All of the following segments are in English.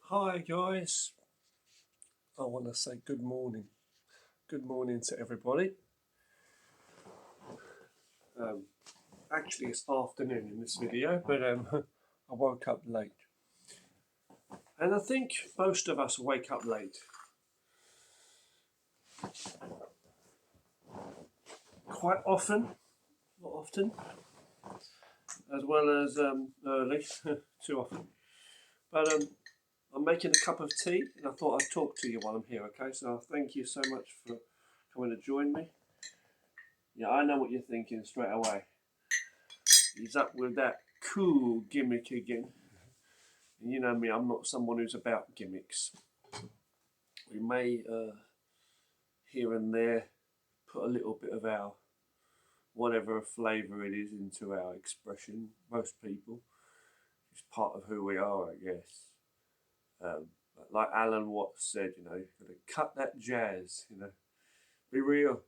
Hi guys, I want to say good morning. Good morning to everybody. Um, Actually, it's afternoon in this video, but I woke up late. And I think most of us wake up late. Quite often, not often, as well as early, too often. But I'm making a cup of tea and I thought I'd talk to you while I'm here, okay? So thank you so much for coming to join me. Yeah, I know what you're thinking straight away. He's up with that cool gimmick again. And you know me, I'm not someone who's about gimmicks. We may here and there put a little bit of our whatever flavour it is into our expression. Most people, it's part of who we are, I guess. Like Alan Watts said, you know, you've got to cut that jazz. You know, be real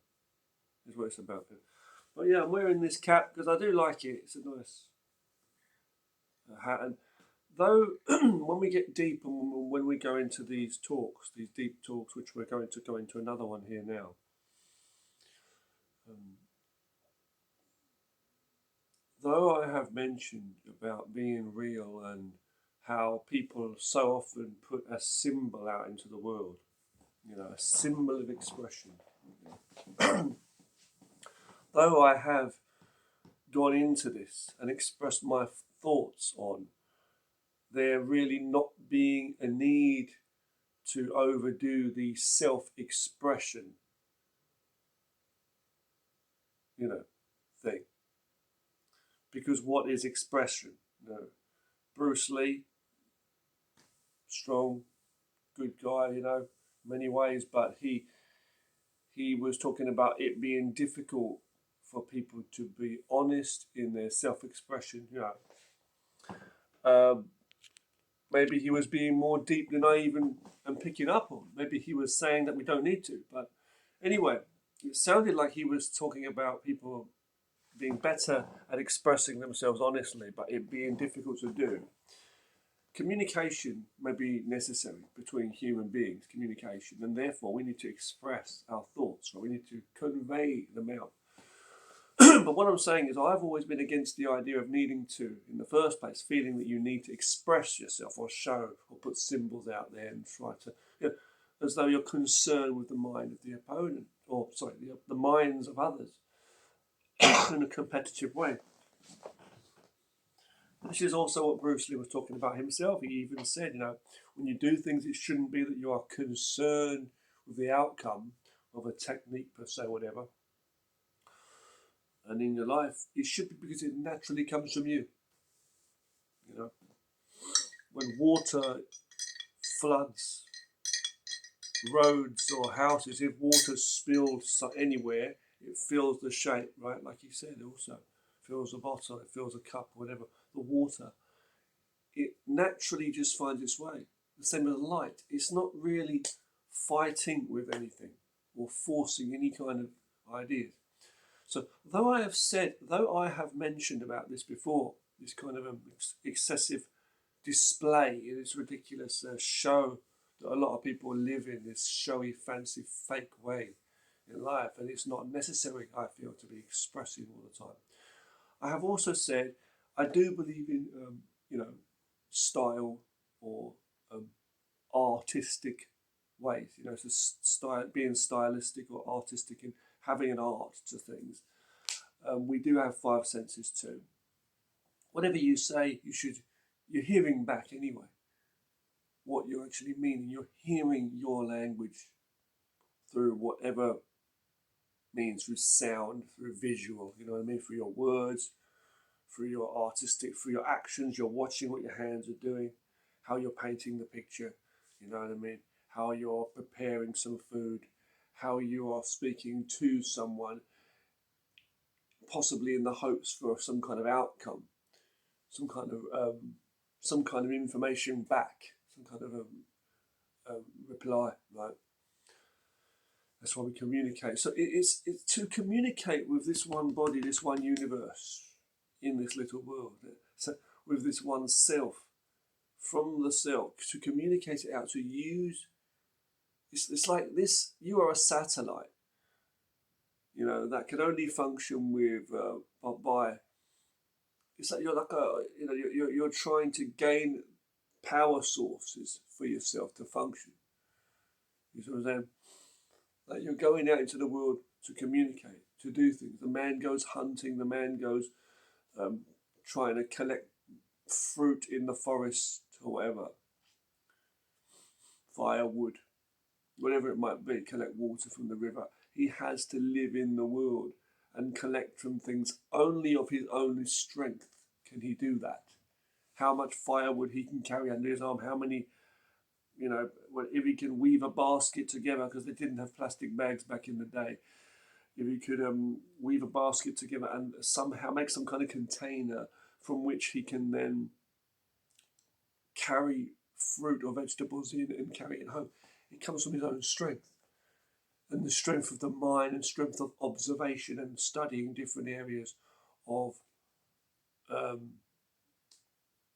is what it's about. But yeah, I'm wearing this cap because I do like it. It's a nice hat, and though when we get deep and when we go into these talks, these deep talks, which we're going to go into another one here now, though I have mentioned about being real and how people so often put a symbol out into the world, you know, a symbol of expression, though I have gone into this and expressed my thoughts on there really not being a need to overdo the self-expression, you know, thing. Because what is expression? You know, Bruce Lee, strong, good guy, you know, many ways, but he was talking about it being difficult for people to be honest in their self-expression. You know, maybe he was being more deep than I even am picking up on. Maybe he was saying that we don't need to. But anyway, it sounded like he was talking about people being better at expressing themselves honestly, but it being difficult to do. Communication may be necessary between human beings, communication, and therefore we need to express our thoughts, or we need to convey them out. But what I'm saying is, I've always been against the idea of needing to, in the first place, feeling that you need to express yourself or show or put symbols out there and try to, you know, as though you're concerned with the mind of the opponent, or sorry, the minds of others in a competitive way. This is also what Bruce Lee was talking about himself. He even said, you know, when you do things, it shouldn't be that you are concerned with the outcome of a technique per se, whatever. And in your life, it should be because it naturally comes from you. You know, when water floods roads or houses, if water spills anywhere, it fills the shape, right? Like he said, also fills a bottle, it fills a cup, whatever. The water, it naturally just finds its way. The same as light. It's not really fighting with anything or forcing any kind of ideas. So, though I have mentioned about this before, this kind of excessive display, this ridiculous show that a lot of people live in, this showy, fancy, fake way in life, and it's not necessary, I feel, to be expressive all the time. I have also said I do believe in, you know, style or artistic ways. You know, so being stylistic or artistic and having an art to things. We do have five senses too. Whatever you say, you're hearing back anyway. What you're actually meaning, you're hearing your language through whatever means, through sound, through visual. You know what I mean? Through your words, through your artistic, through your actions. You're watching what your hands are doing, how you're painting the picture. You know what I mean? How you're preparing some food, how you are speaking to someone, possibly in the hopes for some kind of outcome, some kind of information back, some kind of reply, right? That's why we communicate. So it's to communicate with this one body, this one universe, in this little world. So with this one self, from the self to communicate it out, to use. It's like this. You are a satellite, that can only function with by. It's like you're like you're trying to gain power sources for yourself to function. You see what I'm saying? Like you're going out into the world to communicate, to do things. The man goes hunting. The man goes trying to collect fruit in the forest or whatever, firewood, whatever it might be, collect water from the river. He has to live in the world and collect from things. Only of his own strength can he do that. How much firewood he can carry under his arm, how many, if he can weave a basket together, because they didn't have plastic bags back in the day, if he could weave a basket together and somehow make some kind of container from which he can then carry fruit or vegetables in and carry it home. It comes from his own strength and the strength of the mind and strength of observation and studying different areas of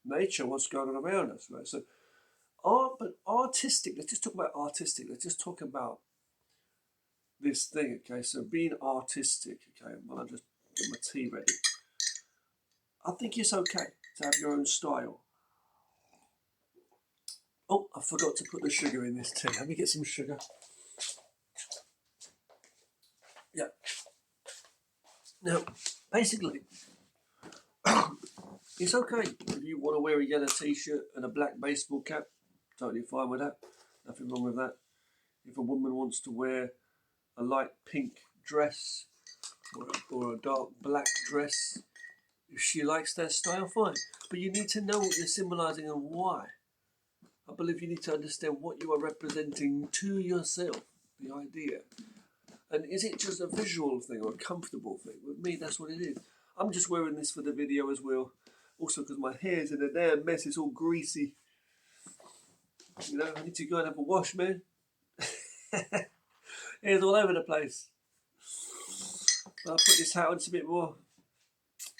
nature, what's going on around us, right? So, but artistic, let's just talk about artistic. Let's just talk about this thing, okay? So being artistic, okay, well, I'll just get my tea ready. I think it's okay to have your own style. Oh, I forgot to put the sugar in this tea. Let me get some sugar. Yeah. Now, basically, it's okay if you want to wear a yellow t-shirt and a black baseball cap. Totally fine with that. Nothing wrong with that. If a woman wants to wear a light pink dress or a dark black dress, if she likes that style, fine. But you need to know what you're symbolising and why. I believe you need to understand what you are representing to yourself, the idea. And is it just a visual thing or a comfortable thing? With me, that's what it is. I'm just wearing this for the video as well. Also because my hair's in a damn mess, it's all greasy. I need to go and have a wash, man. Hair's all over the place. But I put this hat on, it's a bit more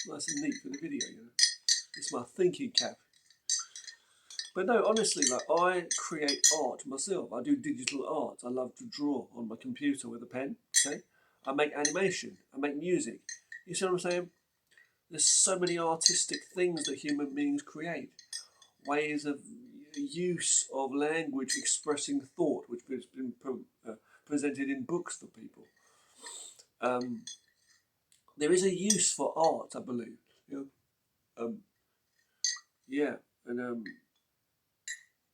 nice and neat for the video, It's my thinking cap. But no, honestly, I create art myself. I do digital art. I love to draw on my computer with a pen. Okay, I make animation. I make music. You see what I'm saying? There's so many artistic things that human beings create. Ways of use of language expressing thought, which has been presented in books for people. There is a use for art, I believe. And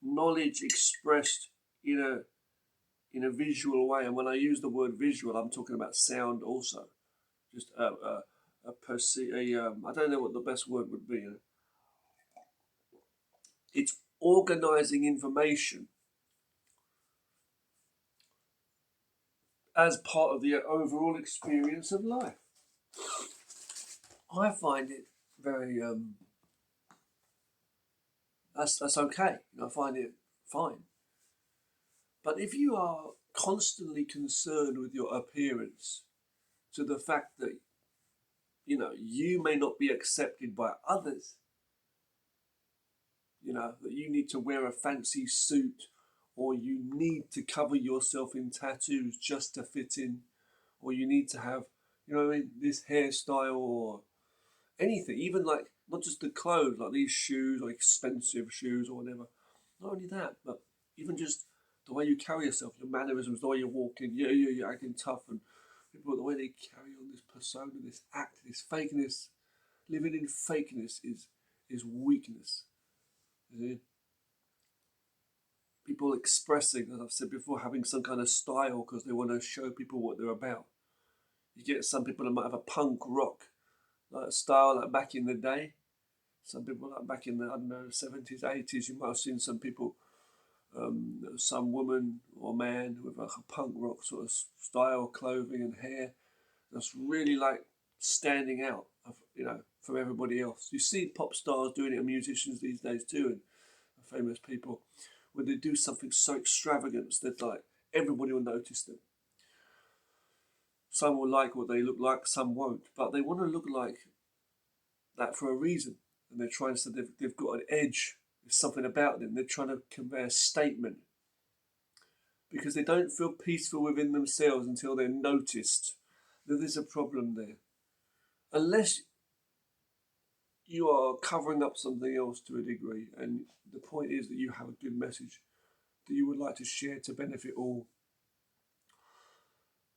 knowledge expressed in a visual way. And when I use the word visual, I'm talking about sound also. Just I don't know what the best word would be. It's organizing information as part of the overall experience of life. I find it very that's okay. I find it fine. But if you are constantly concerned with your appearance, to the fact that you may not be accepted by others, that you need to wear a fancy suit, or you need to cover yourself in tattoos just to fit in, or you need to have, this hairstyle or anything, even like not just the clothes, like these shoes, like expensive shoes or whatever. Not only that, but even just the way you carry yourself, your mannerisms, the way you're walking, you're acting tough, and people, the way they carry on this persona, this act, this fakeness. Living in fakeness is weakness. People expressing, as I've said before, having some kind of style because they want to show people what they're about. You get some people that might have a punk rock style like back in the day. Some people like back in the 70s, 80s, you might have seen some people, some woman or man with like a punk rock sort of style, clothing and hair that's really like standing out, from everybody else. You see pop stars doing it, and musicians these days too, and famous people, when they do something so extravagant that like everybody will notice them. Some will like what they look like, some won't, but they want to look like that for a reason, and they're trying to say they've got an edge. There's something about them. They're trying to convey a statement because they don't feel peaceful within themselves until they're noticed that there's a problem there. Unless you are covering up something else to a degree, and the point is that you have a good message that you would like to share to benefit all.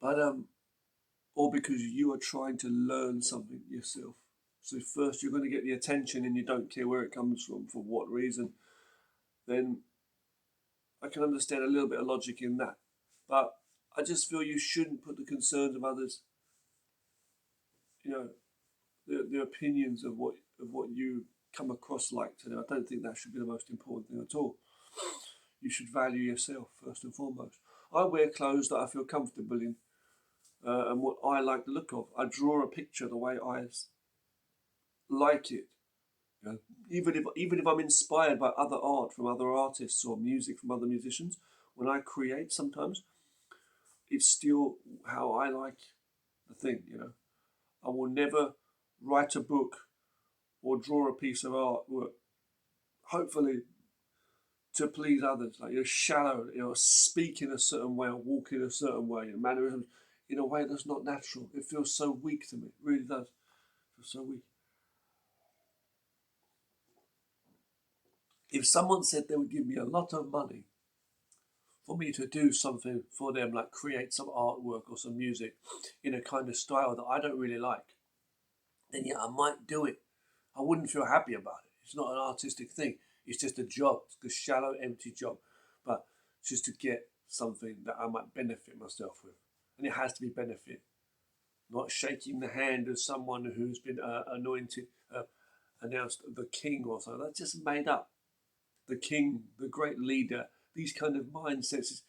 But or because you are trying to learn something yourself. So first you're going to get the attention and you don't care where it comes from, for what reason. Then I can understand a little bit of logic in that. But I just feel you shouldn't put the concerns of others, the opinions of what you come across like to them. I don't think that should be the most important thing at all. You should value yourself first and foremost. I wear clothes that I feel comfortable in, and what I like the look of. I draw a picture the way I like it. Even if I'm inspired by other art from other artists or music from other musicians, when I create, sometimes it's still how I like the thing. I will never write a book or draw a piece of artwork, hopefully, to please others. Like shallow, speak in a certain way or walk in a certain way, mannerisms in a way that's not natural. It feels so weak to me. It really does. It feels so weak. If someone said they would give me a lot of money for me to do something for them, like create some artwork or some music in a kind of style that I don't really like, then yeah, I might do it. I wouldn't feel happy about it. It's not an artistic thing. It's just a job. It's a shallow, empty job. But just to get something that I might benefit myself with. And it has to be benefit. Not shaking the hand of someone who's been anointed, announced the king or something. That's just made up. The king, the great leader, these kind of mindsets.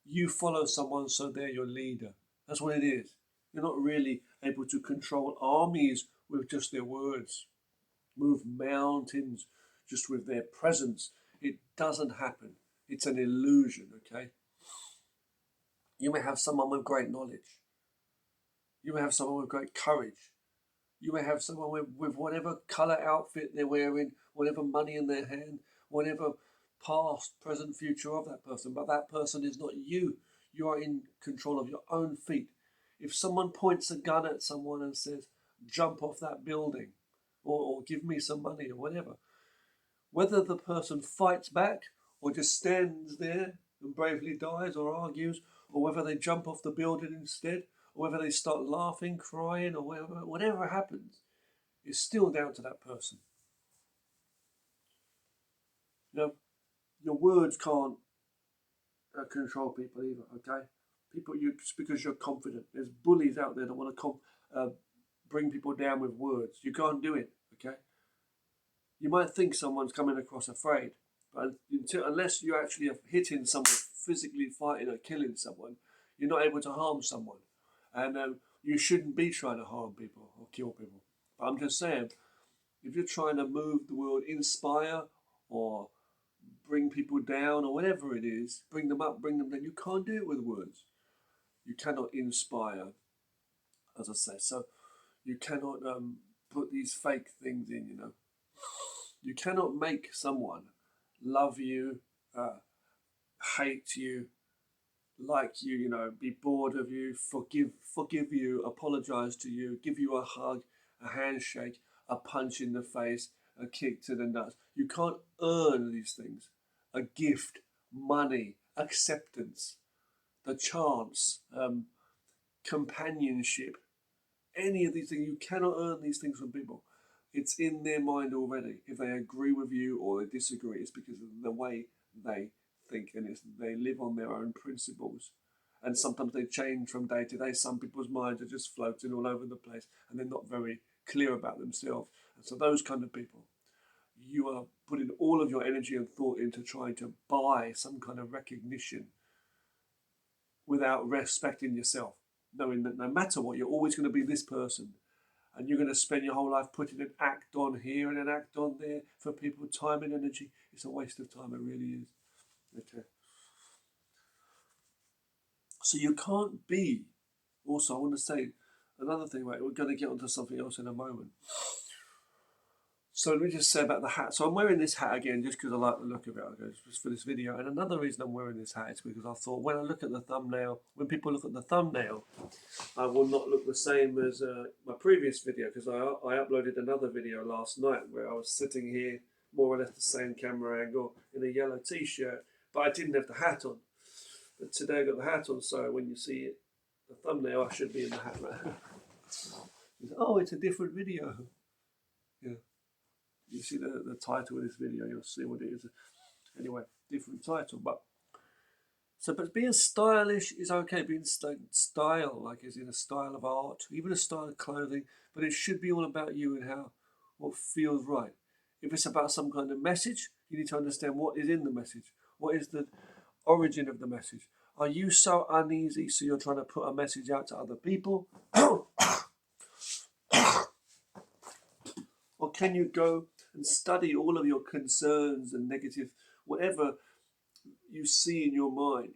You follow someone, so they're your leader. That's what it is. You're not really able to control armies with just their words, move mountains just with their presence. It doesn't happen. It's an illusion, okay? You may have someone with great knowledge. You may have someone with great courage. You may have someone with whatever colour outfit they're wearing, whatever money in their hand, whatever past, present, future of that person. But that person is not you. You are in control of your own feet. If someone points a gun at someone and says, jump off that building, or give me some money, or whatever, whether the person fights back or just stands there and bravely dies or argues, or whether they jump off the building instead, or whether they start laughing, crying, or whatever happens, it's still down to that person. Your words can't control people either, okay? Just because you're confident. There's bullies out there that want to bring people down with words. You can't do it, okay? You might think someone's coming across afraid, but unless you actually are hitting someone, physically fighting or killing someone, you're not able to harm someone. And you shouldn't be trying to harm people or kill people. But I'm just saying, if you're trying to move the world, inspire or bring people down or whatever it is, bring them up, bring them down, you can't do it with words. You cannot inspire, as I say. So you cannot put these fake things in. You cannot make someone love you, hate you, like you, be bored of you, forgive you, apologize to you, give you a hug, a handshake, a punch in the face, a kick to the nuts. You can't earn these things. A gift, money, acceptance, the chance, companionship, any of these things. You cannot earn these things from people. It's in their mind already. If they agree with you or they disagree, it's because of the way they think, and they live on their own principles. And sometimes they change from day to day. Some people's minds are just floating all over the place, and they're not very clear about themselves. And so those kind of people, you are putting all of your energy and thought into trying to buy some kind of recognition without respecting yourself, knowing that no matter what, you're always going to be this person. And you're going to spend your whole life putting an act on here and an act on there for people, time and energy. It's a waste of time, it really is. Okay. So you can't be, also I want to say another thing, right, we're going to get onto something else in a moment. So let me just say about the hat. So I'm wearing this hat again just because I like the look of it. I go just for this video. And another reason I'm wearing this hat is because I thought when I look at the thumbnail, when people look at the thumbnail, I will not look the same as my previous video, because I uploaded another video last night where I was sitting here more or less the same camera angle in a yellow t-shirt, but I didn't have the hat on. But today I got the hat on, so when you see it, the thumbnail, I should be in the hat right. Oh, it's a different video. Yeah. You see the title of this video, you'll see what it is. Anyway, different title. But being stylish is okay. Being style, like is in a style of art, even a style of clothing, but it should be all about you and what feels right. If it's about some kind of message, you need to understand what is in the message. What is the origin of the message? Are you so uneasy so you're trying to put a message out to other people? Or can you go and study all of your concerns and negative, whatever you see in your mind,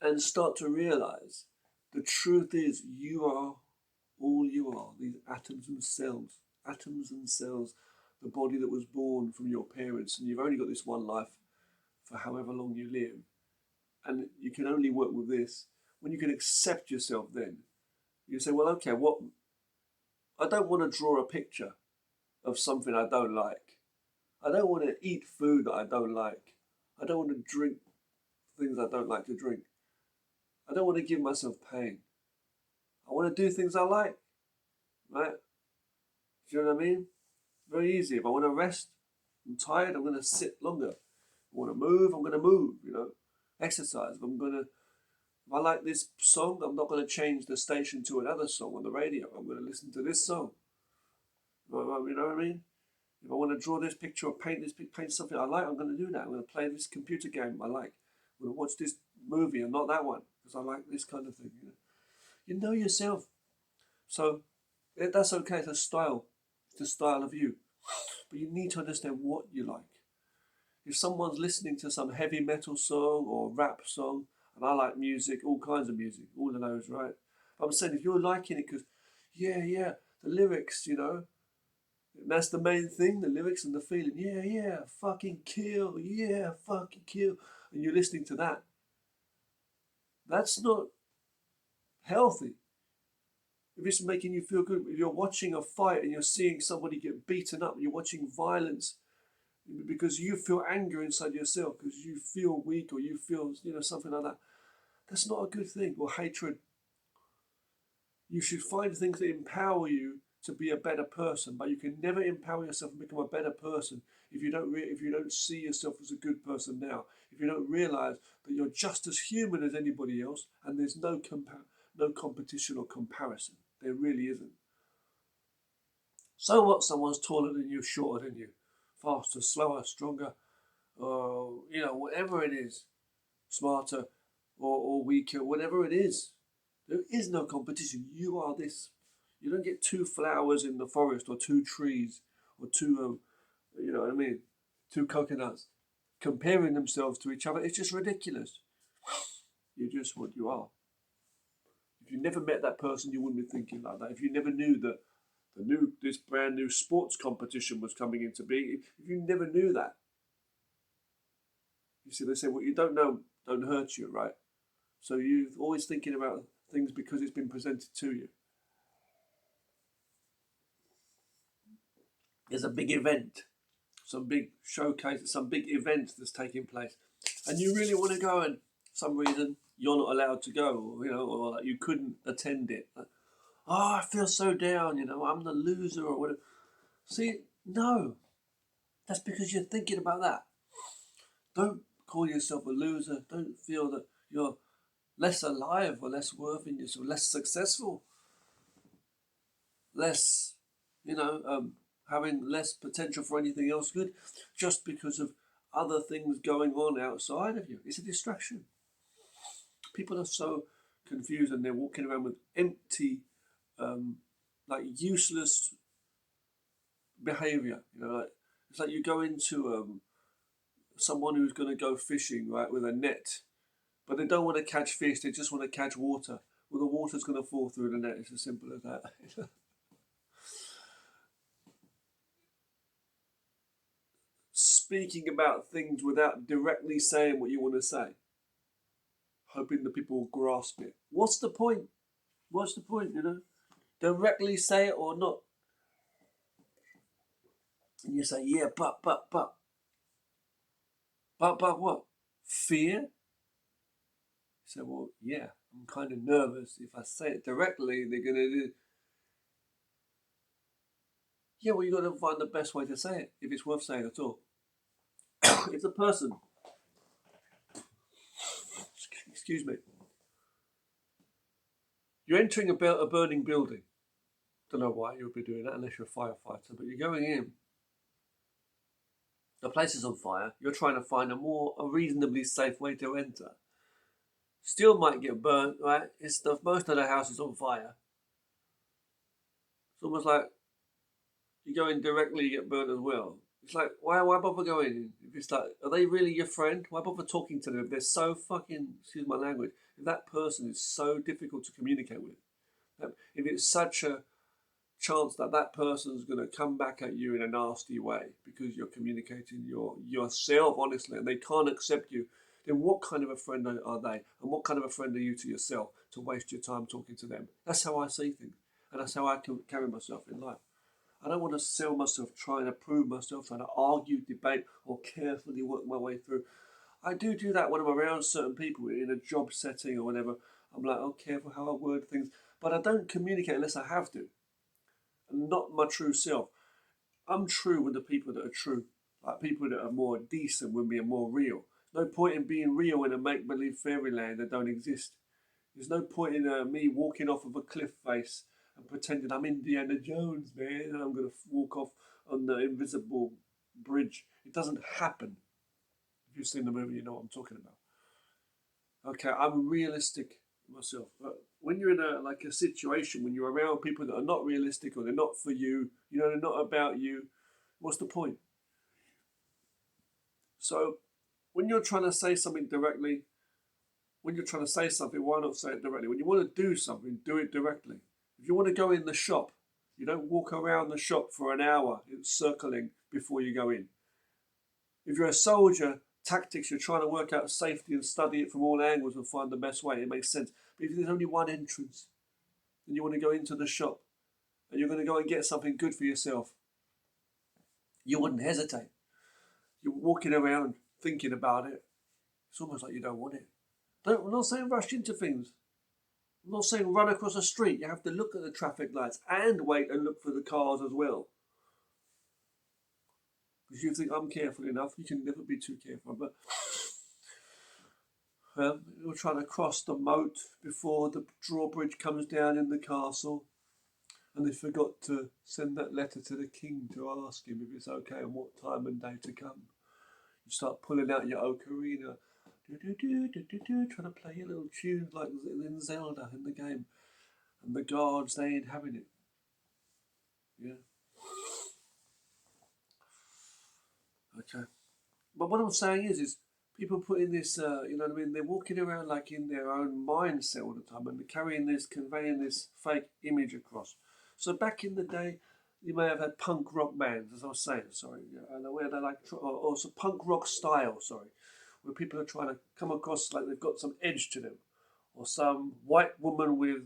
and start to realize the truth is you are all you are, these atoms and cells, the body that was born from your parents, and you've only got this one life for however long you live, and you can only work with this. When you can accept yourself, then you say, well, okay, I don't want to draw a picture of something I don't like. I don't want to eat food that I don't like. I don't want to drink things I don't like to drink. I don't want to give myself pain. I want to do things I like, right? Do you know what I mean? Very easy. If I want to rest, I'm tired, I'm going to sit longer. If I want to move, I'm going to move, Exercise. If I like this song, I'm not going to change the station to another song on the radio. I'm going to listen to this song. You know what I mean? If I want to draw this picture or paint something I like, I'm going to do that. I'm going to play this computer game I like. I'm going to watch this movie and not that one because I like this kind of thing. You know yourself. So that's okay. It's a style. It's the style of you. But you need to understand what you like. If someone's listening to some heavy metal song or rap song, and I like music, all kinds of music, all of those, right? But I'm saying if you're liking it because, the lyrics, that's the main thing, the lyrics and the feeling. Fucking kill, fucking kill. And you're listening to that. That's not healthy. If it's making you feel good, if you're watching a fight and you're seeing somebody get beaten up, you're watching violence because you feel anger inside yourself, because you feel weak or you feel, something like that. That's not a good thing. Or hatred. You should find things that empower you to be a better person, but you can never empower yourself and become a better person if you don't see yourself as a good person now. If you don't realize that you're just as human as anybody else, and there's no competition or comparison. There really isn't. So what? Someone's taller than you, shorter than you, faster, slower, stronger, whatever it is, smarter or weaker, whatever it is. There is no competition. You are this. You don't get 2 flowers in the forest or 2 trees or 2, two coconuts comparing themselves to each other. It's just ridiculous. You're just what you are. If you never met that person, you wouldn't be thinking like that. If you never knew that this brand new sports competition was coming into being, if you never knew that, you see, they say what you don't know don't hurt you, right? So you're always thinking about things because it's been presented to you. There's a big event, some big showcase, some big event that's taking place, and you really want to go, and for some reason you're not allowed to go, or like you couldn't attend it. I feel so down, I'm the loser or whatever. See, no, that's because you're thinking about that. Don't call yourself a loser. Don't feel that you're less alive or less worthy, or less successful, less, having less potential for anything else good, just because of other things going on outside of you. It's a distraction. People are so confused and they're walking around with empty, useless behavior. It's like you go into someone who's going to go fishing, right, with a net, but they don't want to catch fish. They just want to catch water. Well, the water's going to fall through the net. It's as simple as that. speaking about things without directly saying what you want to say, hoping that people will grasp it. What's the point? What's the point, you know? Directly say it or not. And you say, yeah, but. But what? Fear? You say, well, yeah, I'm kind of nervous. If I say it directly, they're going to do. Yeah, well, you got to find the best way to say it, if it's worth saying at all. If the person, excuse me, you're entering a burning building. Don't know why you would be doing that unless you're a firefighter, but you're going in. The place is on fire. You're trying to find a reasonably safe way to enter. Still might get burnt, right? Most of the house is on fire. It's almost like you go in directly, you get burnt as well. It's like, why bother going in? If it's like, are they really your friend? Why bother talking to them if they're so fucking, excuse my language, if that person is so difficult to communicate with? If it's such a chance that that person's going to come back at you in a nasty way because you're communicating yourself honestly and they can't accept you, then what kind of a friend are they? And what kind of a friend are you to yourself to waste your time talking to them? That's how I see things. And that's how I can carry myself in life. I don't want to sell myself, trying to prove myself, trying to argue, debate, or carefully work my way through. I do that when I'm around certain people in a job setting or whatever. I'm like, oh, careful how I word things. But I don't communicate unless I have to. And not my true self. I'm true with the people that are true. Like people that are more decent with me and more real. No point in being real in a make-believe fairyland that don't exist. There's no point in me walking off of a cliff face and pretending I'm Indiana Jones, man, and I'm going to walk off on the invisible bridge. It doesn't happen. If you've seen the movie, you know what I'm talking about. Okay, I'm realistic myself. But when you're in a situation when you're around people that are not realistic or they're not for you, you know, they're not about you, what's the point? So when you're trying to say something directly, when you're trying to say something, why not say it directly? When you want to do something, do it directly. If you want to go in the shop, you don't walk around the shop for an hour circling before you go in. If you're a soldier, tactics, you're trying to work out safety and study it from all angles and find the best way. It makes sense. But if there's only one entrance and you want to go into the shop and you're going to go and get something good for yourself, you wouldn't hesitate. You're walking around thinking about it. It's almost like you don't want it. I'm not saying rush into things. I'm not saying run across the street. You have to look at the traffic lights and wait and look for the cars as well. Because you think I'm careful enough, you can never be too careful. But you're trying to cross the moat before the drawbridge comes down in the castle. And they forgot to send that letter to the king to ask him if it's okay and what time and day to come. You start pulling out your ocarina, trying to play a little tune like in Zelda in the game. And the guards, they ain't having it. Yeah. Okay. But what I'm saying is people put in this, you know what I mean? They're walking around like in their own mindset all the time and they're conveying this fake image across. So back in the day, you may have had punk rock bands, as I was saying, sorry, and where they like, or some punk rock style, sorry, where people are trying to come across like they've got some edge to them, or some white woman with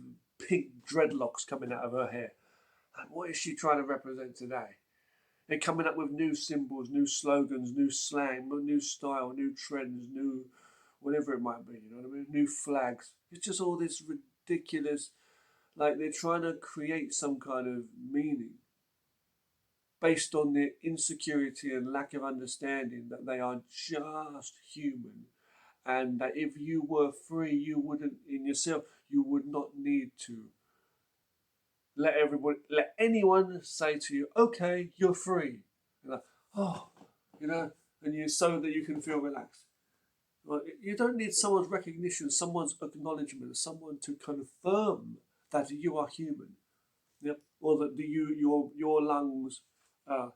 pink dreadlocks coming out of her hair. Like, what is she trying to represent today? They're coming up with new symbols, new slogans, new slang, new style, new trends, new whatever it might be, you know what I mean? New flags. It's just all this ridiculous, like they're trying to create some kind of meaning based on their insecurity and lack of understanding that they are just human and that if you were free, you wouldn't, in yourself, you would not need to let anyone say to you, okay, you're free. You're like, oh, you know, and you so that you can feel relaxed. Well, you don't need someone's recognition, someone's acknowledgement, someone to confirm that you are human, yeah, or that your lungs are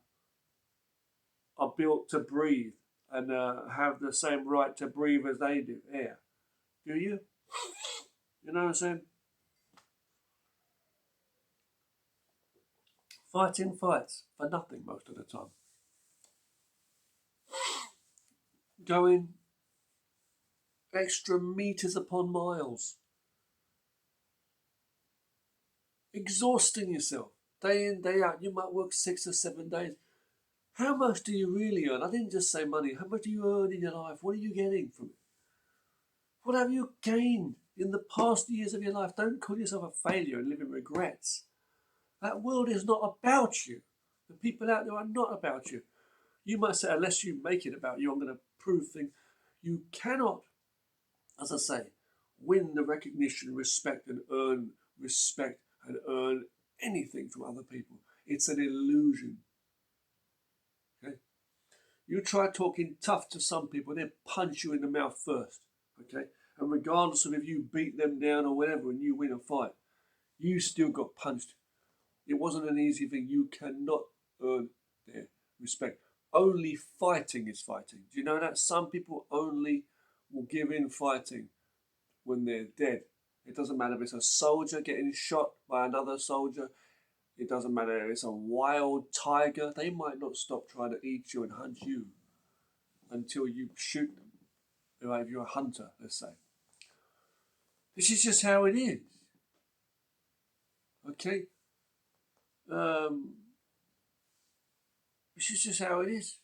built to breathe and have the same right to breathe as they do, air. Do you? You know what I'm saying? Fighting fights for nothing most of the time. going extra meters upon miles, exhausting yourself day in, day out. You might work 6 or 7 days. How much do you really earn? I didn't just say money. How much do you earn in your life? What are you getting from it? What have you gained in the past years of your life? Don't call yourself a failure and live in regrets. That world is not about you. The people out there are not about you. You might say, unless you make it about you, I'm going to prove things. You cannot, as I say, win the recognition, respect, and earn respect and earn anything from other people. It's an illusion. Okay? You try talking tough to some people, they'll punch you in the mouth first. Okay? And regardless of if you beat them down or whatever and you win a fight, you still got punched. It wasn't an easy thing. You cannot earn their respect. Only fighting is fighting. Do you know that? Some people only will give in fighting when they're dead. It doesn't matter if it's a soldier getting shot by another soldier. It doesn't matter if it's a wild tiger. They might not stop trying to eat you and hunt you until you shoot them. If you're a hunter, let's say. This is just how it is. Okay? This is just how it is.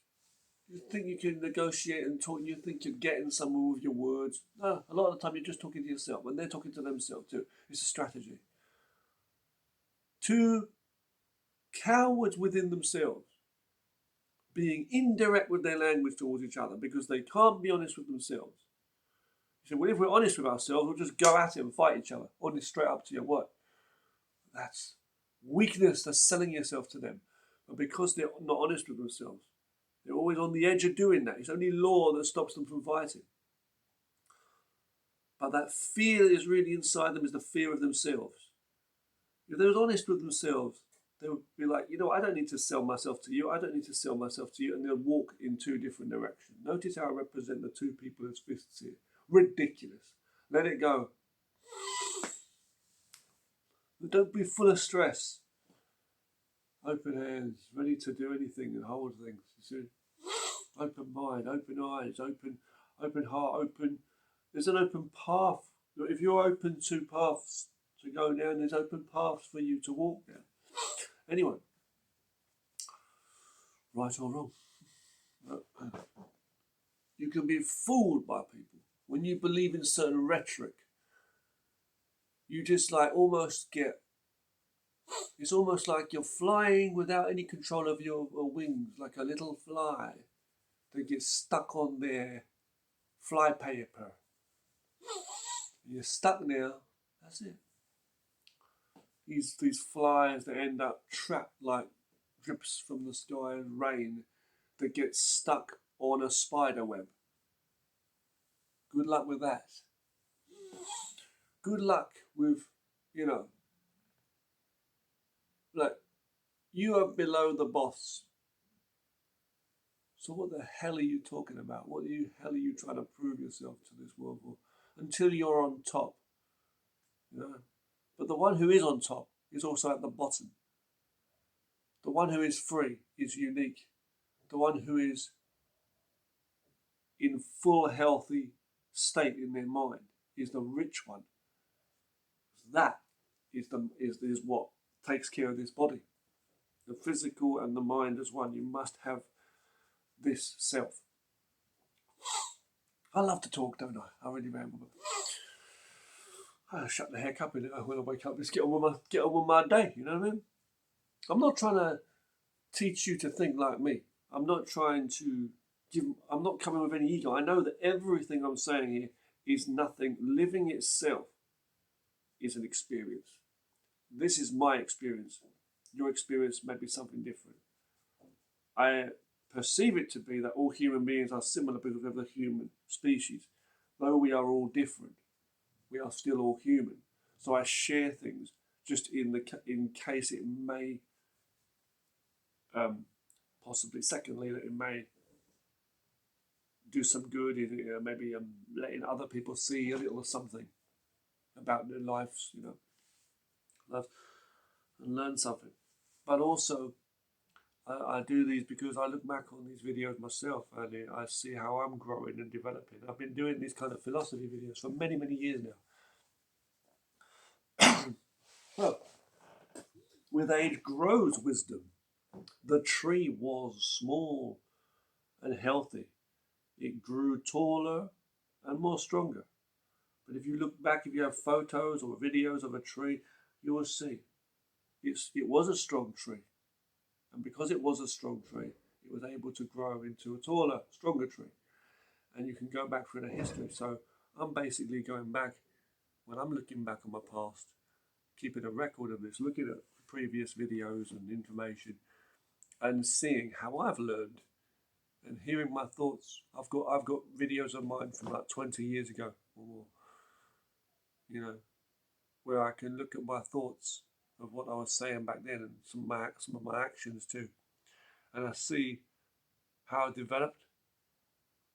You think you can negotiate and talk, you think you're getting somewhere with your words. No, a lot of the time you're just talking to yourself. When they're talking to themselves too, it's a strategy. Two cowards within themselves, being indirect with their language towards each other because they can't be honest with themselves. You say, well, if we're honest with ourselves, we'll just go at it and fight each other. Honest straight up to your word. That's weakness. That's selling yourself to them. But because they're not honest with themselves, they're always on the edge of doing that. It's only law that stops them from fighting. But that fear that is really inside them is the fear of themselves. If they were honest with themselves, they would be like, you know, I don't need to sell myself to you. I don't need to sell myself to you. And they'll walk in two different directions. Notice how I represent the two people as fists here. Ridiculous. Let it go. But don't be full of stress. Open hands, ready to do anything and hold things. You see? Open mind, open eyes, open heart, open. There's an open path. If you're open to paths to go down, there's open paths for you to walk down. Anyway, right or wrong, you can be fooled by people when you believe in certain rhetoric. You just like almost get. It's almost like you're flying without any control of your wings, like a little fly that gets stuck on their fly paper. You're stuck now. That's it. These flies that end up trapped like drips from the sky and rain that get stuck on a spider web. Good luck with that. Good luck with, like, you are below the boss. So what the hell are you talking about? What the hell are you trying to prove yourself to this world for? Until you're on top. But the one who is on top is also at the bottom. The one who is free is unique. The one who is in full healthy state in their mind is the rich one. That is what takes care of this body. The physical and the mind as one. You must have this self. I love to talk, don't I? I really ramble. I shut the heck up in it when I wake up. Just get on with my day. You know what I mean? I'm not trying to teach you to think like me. I'm not trying to I'm not coming with any ego. I know that everything I'm saying here is nothing. Living itself is an experience. This is my experience. Your experience may be something different. I perceive it to be that all human beings are similar because of the human species. Though we are all different, we are still all human. So I share things just in case it may possibly, secondly, that it may do some good in maybe letting other people see a little something about their lives, life, and learn something. But also, I do these because I look back on these videos myself and I see how I'm growing and developing. I've been doing these kind of philosophy videos for many, many years now. Well, with age grows wisdom. The tree was small and healthy. It grew taller and more stronger. But if you look back, if you have photos or videos of a tree, you will see it was a strong tree. And because it was a strong tree, it was able to grow into a taller, stronger tree. And you can go back through the history. So I'm basically going back, when I'm looking back on my past, keeping a record of this, looking at previous videos and information, and seeing how I've learned and hearing my thoughts. I've got videos of mine from like 20 years ago or more, you know, where I can look at my thoughts of what I was saying back then and some of my actions too. And I see how I developed.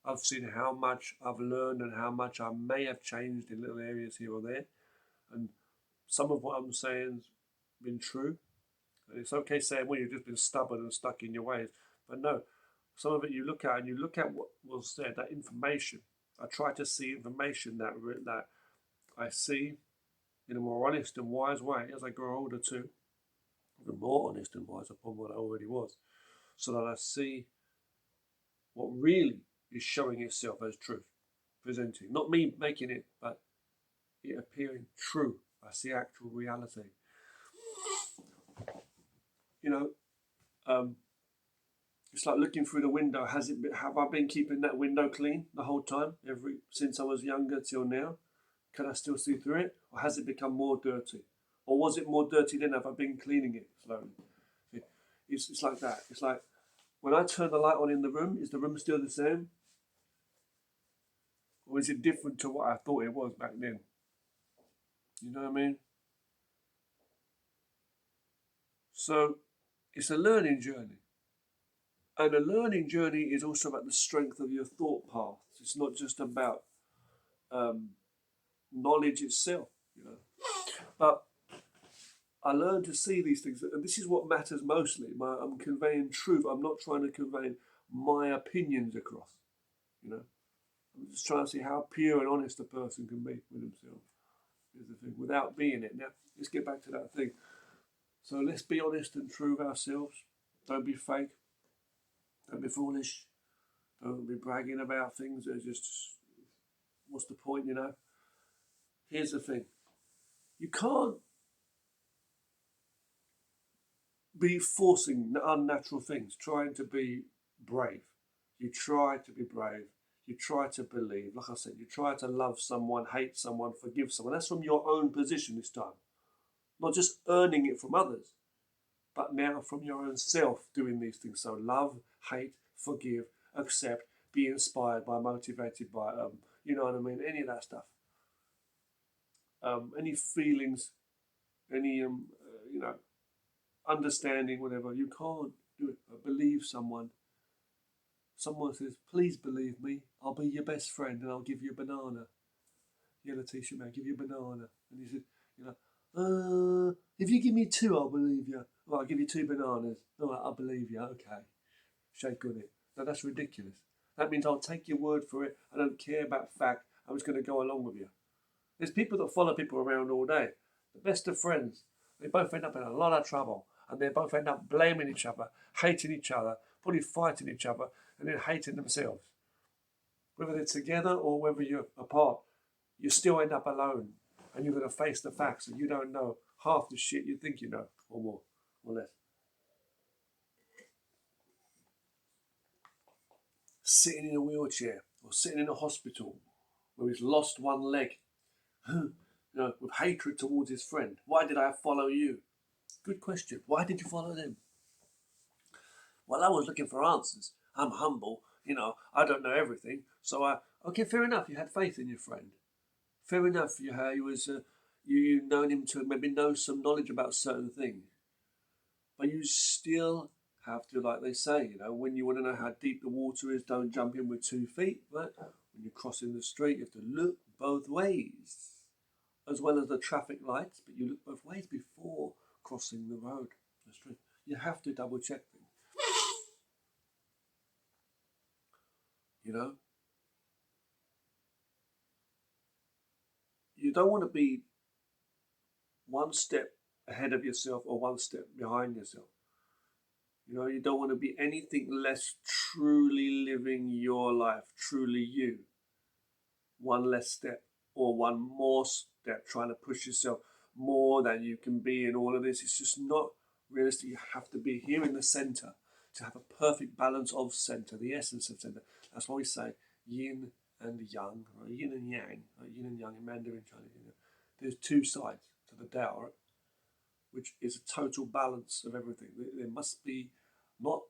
I've seen how much I've learned and how much I may have changed in little areas here or there. And some of what I'm saying's been true. And it's okay saying, well, you've just been stubborn and stuck in your ways. But no, some of it you look at and you look at what was said, that information. I try to see information that I see in a more honest and wise way as I grow older too. Even more honest and wise upon what I already was. So that I see what really is showing itself as truth, presenting. Not me making it, but it appearing true. I see actual reality. You know, it's like looking through the window. Have I been keeping that window clean the whole time, since I was younger till now? Can I still see through it, or has it become more dirty, or was it more dirty then? Have I been cleaning it slowly? It's like that. It's like when I turn the light on in the room, is the room still the same, or is it different to what I thought it was back then? You know what I mean? So it's a learning journey. And a learning journey is also about the strength of your thought paths. It's not just about knowledge itself, you know. But I learned to see these things, and this is what matters mostly. I'm conveying truth. I'm not trying to convey my opinions across, you know. I'm just trying to see how pure and honest a person can be with themselves, is the thing, without being it. Now, let's get back to that thing. So let's be honest and true of ourselves. Don't be fake. Don't be foolish. Don't be bragging about things that are just, what's the point, you know? Here's the thing. You can't be forcing unnatural things, trying to be brave. You try to be brave. You try to believe. Like I said, you try to love someone, hate someone, forgive someone. That's from your own position this time. Not just earning it from others, but now from your own self doing these things. So love, hate, forgive, accept, be inspired by, motivated by, you know what I mean? Any of that stuff. Any feelings, any, you know, understanding, whatever. You can't do it. Believe someone. Someone says, please believe me, I'll be your best friend and I'll give you a banana. Yeah, Letitia, man, I'll give you a banana. And he said, you know, if you give me two, I'll believe you. Well, I'll give you two bananas. All right, I'll believe you. Okay. Shake on it. No, that's ridiculous. That means I'll take your word for it. I don't care about fact. I'm just going to go along with you. There's people that follow people around all day. The best of friends. They both end up in a lot of trouble. And they both end up blaming each other, hating each other, probably fighting each other, and then hating themselves. Whether they're together or whether you're apart, you still end up alone. And you're going to face the facts and you don't know half the shit you think you know, or more, or less. Sitting in a wheelchair or sitting in a hospital where he's lost one leg, you know, with hatred towards his friend. Why did I follow you? Good question. Why did you follow them? Well, I was looking for answers. I'm humble. You know, I don't know everything. So okay, fair enough. You had faith in your friend. Fair enough. He was, you known him to maybe know some knowledge about certain things. But you still have to, like they say, you know, when you want to know how deep the water is, don't jump in with 2 feet. But when you're crossing the street, you have to look both ways, as well as the traffic lights. But you look both ways before crossing the road, the street. You have to double check things. You know, you don't want to be one step ahead of yourself or one step behind yourself. You know, you don't want to be anything less truly living your life, truly you. One less step or one more step trying to push yourself more than you can be in all of this. It's just not realistic. You have to be here in the center to have a perfect balance of center, the essence of center. That's why we say yin and yang, or yin and yang, or yin and yang in Mandarin Chinese. You know. There's two sides to the Tao, right? Which is a total balance of everything. There must be not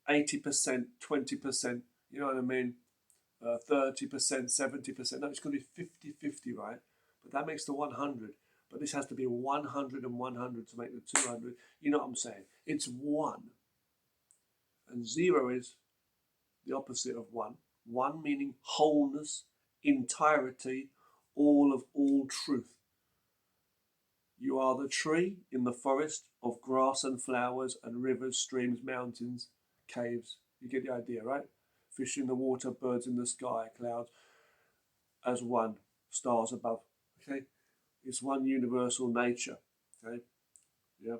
80%, 20%, you know what I mean? 30%, 70%. No, it's going to be 50-50, right? But that makes the 100. But this has to be 100 and 100 to make the 200. You know what I'm saying? It's 1. And 0 is the opposite of 1. 1 meaning wholeness, entirety, all of all truth. You are the tree in the forest of grass and flowers and rivers, streams, mountains, caves. You get the idea, right? Fish in the water, birds in the sky, clouds as one, stars above. Okay? It's one universal nature. Okay? Yeah.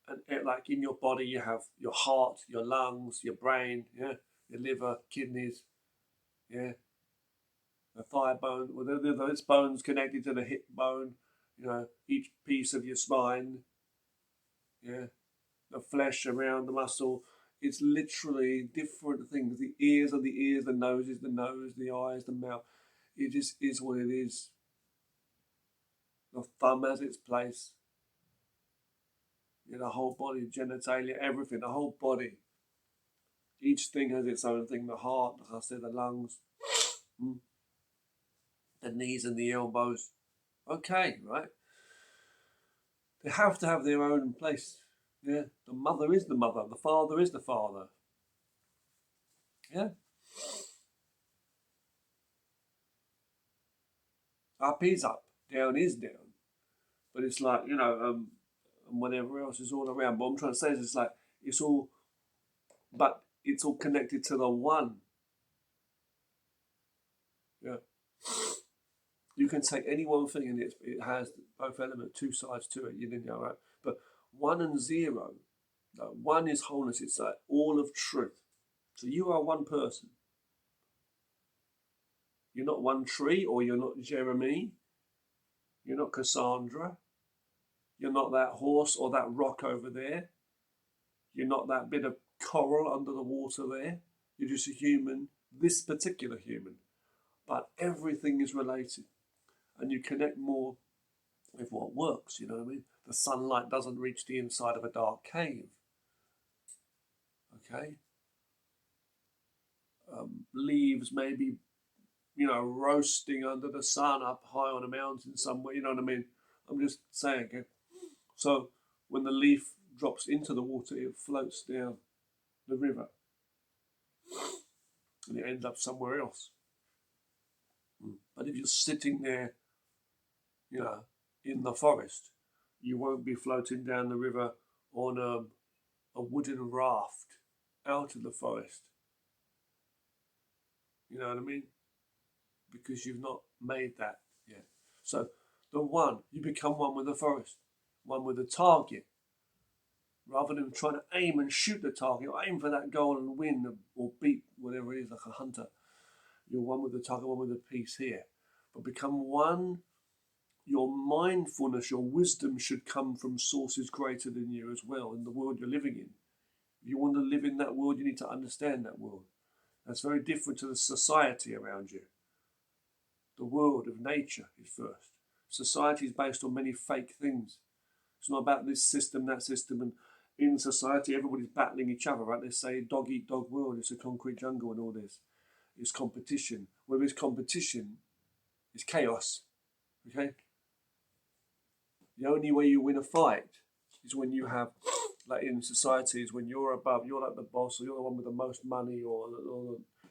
And like in your body, you have your heart, your lungs, your brain, yeah, your liver, kidneys, yeah, the thigh bone, well, those bones connected to the hip bone, you know, each piece of your spine, yeah, the flesh around the muscle. It's literally different things. The ears are the ears, the nose is the nose, the eyes, the mouth. It just is what it is. The thumb has its place. You know, the whole body, genitalia, everything, the whole body. Each thing has its own thing. The heart, like I said, the lungs, the knees and the elbows. Okay, right? They have to have their own place. Yeah, the mother is the mother. The father is the father. Yeah. Up is up, down is down. But it's like, you know, and whatever else is all around. But what I'm trying to say is it's like, it's all, but it's all connected to the one. Yeah. You can take any one thing and it has both elements, two sides to it, you didn't know, right? But 1 and 0, 1 is wholeness, it's like all of truth. So you are one person. You're not one tree, or you're not Jeremy. You're not Cassandra. You're not that horse or that rock over there. You're not that bit of coral under the water there. You're just a human, this particular human. But everything is related. And you connect more with what works, you know what I mean? The sunlight doesn't reach the inside of a dark cave. Okay? Leaves may be, you know, roasting under the sun up high on a mountain somewhere, you know what I mean? I'm just saying, okay? So when the leaf drops into the water, it floats down the river and it ends up somewhere else. But if you're sitting there, you know, in the forest, you won't be floating down the river on a wooden raft out of the forest. You know what I mean? Because you've not made that yet. So the one, you become one with the forest, one with the target. Rather than trying to aim and shoot the target, or aim for that goal and win or beat whatever it is, like a hunter. You're one with the target, one with the piece here. But become one. Your mindfulness, your wisdom should come from sources greater than you as well in the world you're living in. If you want to live in that world, you need to understand that world. That's very different to the society around you. The world of nature is first. Society is based on many fake things. It's not about this system, that system, and in society everybody's battling each other, right? They say dog eat dog world, it's a concrete jungle and all this. It's competition. Where there's competition, it's chaos. Okay? The only way you win a fight is when you have, like in societies, when you're above, you're like the boss, or you're the one with the most money, or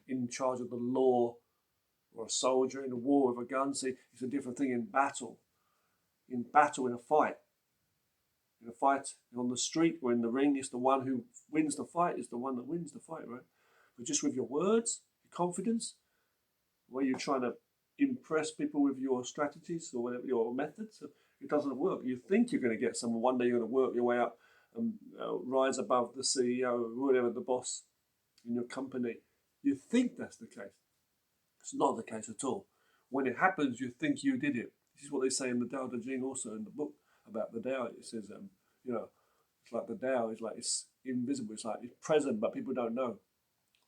in charge of the law, or a soldier in a war with a gun. See, it's a different thing in battle. In battle, in a fight, In a fight on the street or in the ring, it's the one who wins the fight is the one that wins the fight, right? But just with your words, your confidence, where you're trying to impress people with your strategies or whatever your methods, it doesn't work. You think you're going to get someone, one day you're going to work your way up and rise above the CEO or whatever, the boss in your company. You think that's the case. It's not the case at all. When it happens, you think you did it. This is what they say in the Tao Te Ching also in the book about the Tao. It says, it's like the Tao is like it's invisible. It's like it's present, but people don't know.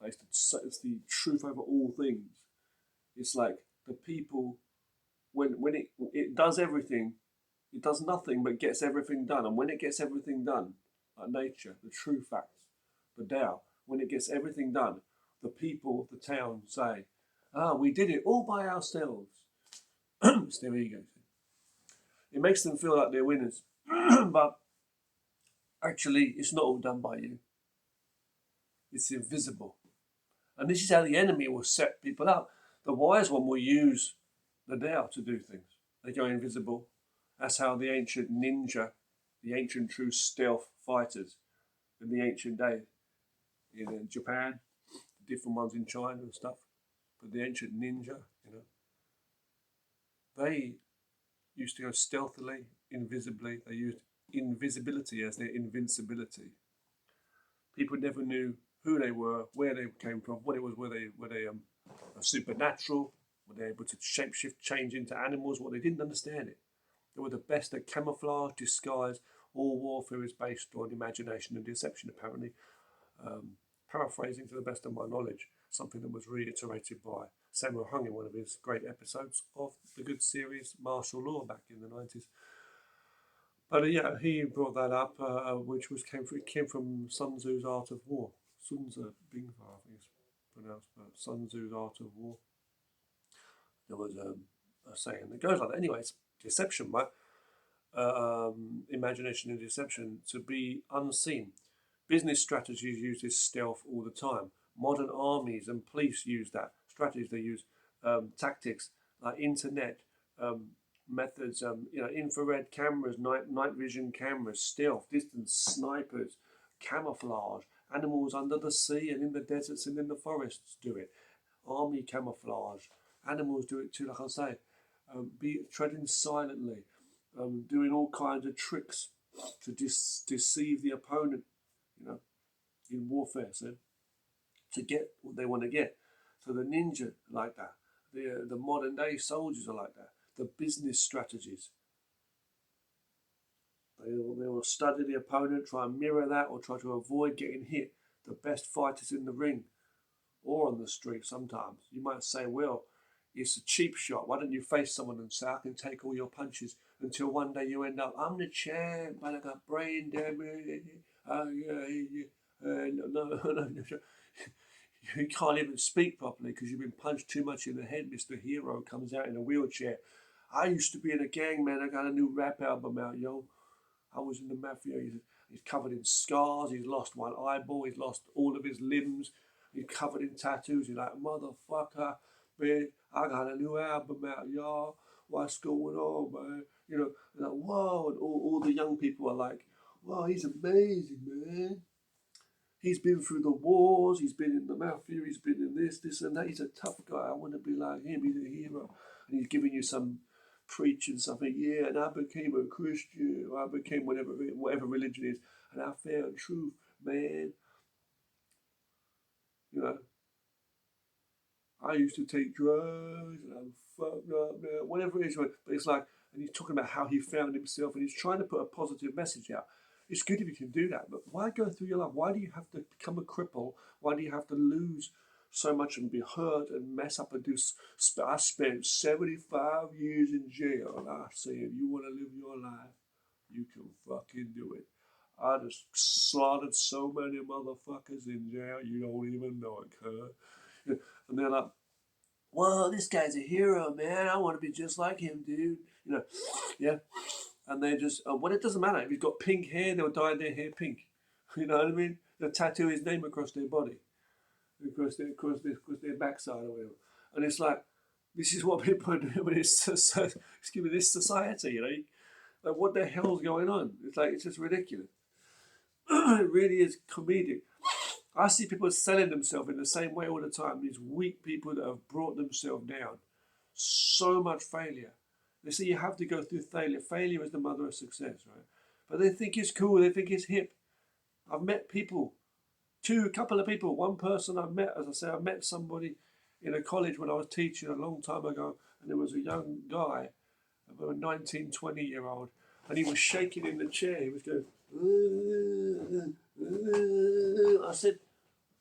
Like it's the truth over all things. It's like the people when it does everything, it does nothing but gets everything done. And when it gets everything done, like nature, the true facts, the Tao, when it gets everything done, the people of the town say, we did it all by ourselves. It's their ego. It makes them feel like they're winners. But actually, it's not all done by you. It's invisible. And this is how the enemy will set people up. The wise one will use the Tao to do things. They go invisible. That's how the ancient ninja, the ancient true stealth fighters in the ancient days in Japan, different ones in China and stuff, but the ancient ninja, they used to go stealthily, invisibly. They used invisibility as their invincibility. People never knew who they were, where they came from, what it was, were they supernatural, were they able to shapeshift, change into animals, they didn't understand it. They were the best at camouflage, disguise. All warfare is based on imagination and deception, apparently. Paraphrasing to the best of my knowledge, something that was reiterated by Sammo Hung in one of his great episodes of the good series Martial Law back in the 90s. But he brought that up, which came from Sun Tzu's Art of War. Sun Tzu Bingfa, I think it's pronounced, but Sun Tzu's Art of War. There was a saying that goes like that. Anyway, it's deception, right? Imagination and deception, to be unseen. Business strategies use this stealth all the time. Modern armies and police use that strategies. They use tactics like internet methods, infrared cameras, night vision cameras, stealth, distance, snipers, camouflage. Animals under the sea and in the deserts and in the forests do it. Army camouflage. Animals do it too, like I say. Treading silently, doing all kinds of tricks to deceive the opponent, in warfare, so to get what they want to get. So the ninja like that. The modern day soldiers are like that. The business strategies. They will study the opponent, try and mirror that, or try to avoid getting hit. The best fighters in the ring or on the street sometimes. You might say, well, it's a cheap shot. Why don't you face someone and say, I can take all your punches, until one day you end up, I'm the champ, but I got brain damage. No. You can't even speak properly because you've been punched too much in the head. Mr. Hero comes out in a wheelchair. I used to be in a gang, man. I got a new rap album out, yo. I was in the mafia. He's covered in scars. He's lost one eyeball. He's lost all of his limbs. He's covered in tattoos. He's like, motherfucker, man, I got a new album out, y'all. What's going on, man? Like, whoa. And all the young people are like, wow, he's amazing, man. He's been through the wars. He's been in the mafia. He's been in this and that. He's a tough guy. I want to be like him. He's a hero. And he's giving you some preaching something. Yeah, and I became a Christian. I became whatever religion is. And I found truth, man. I used to take drugs and I'm fucked up now. Whatever it is. But it's like, and he's talking about how he found himself and he's trying to put a positive message out. It's good if you can do that, but why go through your life? Why do you have to become a cripple? Why do you have to lose so much and be hurt and mess up and do? I spent 75 years in jail, and I say, if you want to live your life, you can fucking do it. I just slaughtered so many motherfuckers in jail, you don't even know it, cuz. And they're like, well, this guy's a hero, man. I want to be just like him, dude. Yeah. And they just, it doesn't matter. If he's got pink hair, they'll dye their hair pink. You know what I mean? They'll tattoo his name across their body, across their backside or whatever. And it's like, this is what people are doing in this society, Like, what the hell's going on? It's like, it's just ridiculous. It really is comedic. I see people selling themselves in the same way all the time. These weak people that have brought themselves down. So much failure. They say you have to go through failure. Failure is the mother of success, right? But they think it's cool. They think it's hip. I've met people, a couple of people. One person I met, as I say, I met somebody in a college when I was teaching a long time ago, and there was a young guy, about a 19, 20-year-old, and he was shaking in the chair. He was going, I said,